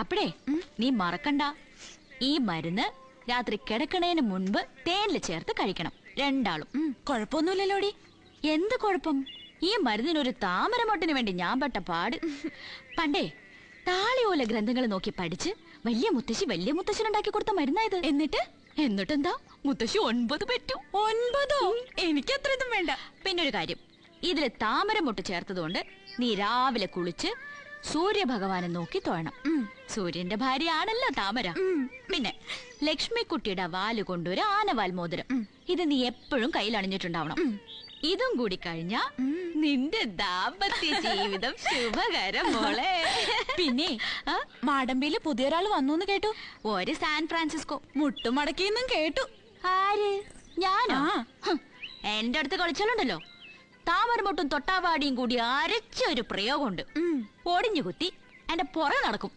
അപ്പഴേ നീ മറക്കണ്ട, ഈ മരുന്ന് രാത്രി കിടക്കണേന് മുൻപ് തേനിൽ ചേർത്ത് കഴിക്കണം, രണ്ടാളും. കുഴപ്പമൊന്നുമില്ലല്ലോടി. എന്ത് കുഴപ്പം? ഈ മരുന്നിനൊരു താമരമൊട്ടിന് വേണ്ടി ഞാൻ പെട്ട പാട്. പണ്ടേ താളിയോല ഗ്രന്ഥങ്ങൾ നോക്കി പഠിച്ച് വലിയ മുത്തശ്ശനുണ്ടാക്കി കൊടുത്ത മരുന്നായത്. എന്നിട്ടെന്താ, മുത്തശ്ശി 9 പെറ്റു. 9? എനിക്ക് അത്ര ഇതും വേണ്ട. പിന്നൊരു കാര്യം, ഇതില് താമരമൊട്ട് ചേർത്തതുകൊണ്ട് നീ രാവിലെ കുളിച്ച് സൂര്യഭഗവാനെ നോക്കി തൊഴണം. സൂര്യന്റെ ഭാര്യയാണല്ലോ താമര. പിന്നെ ലക്ഷ്മിക്കുട്ടിയുടെ വാല് കൊണ്ടൊരു ആനവാൽ മോതിരം, ഇത് നീ എപ്പോഴും കയ്യിൽ അണിഞ്ഞിട്ടുണ്ടാവണം. ഇതും കൂടി കഴിഞ്ഞ നിന്റെ ദാമ്പത്യ ജീവിതം ശുഭകരം മോളെ. പിന്നെ മാടമ്പിയില് പുതിയൊരാൾ വന്നു കേട്ടു. ഒരു സാൻ ഫ്രാൻസിസ്കോ മുട്ടുമടക്കിന്നും കേട്ടു. ആര്? ഞാനോ? എന്റെ അടുത്ത് കളിച്ചാലുണ്ടല്ലോ, താമരമൊട്ടും തൊട്ടാവാടിയും കൂടി അരച്ച ഒരു പ്രയോഗമുണ്ട്. ഒടിഞ്ഞു കുത്തി എന്റെ പുറകെ നടക്കും.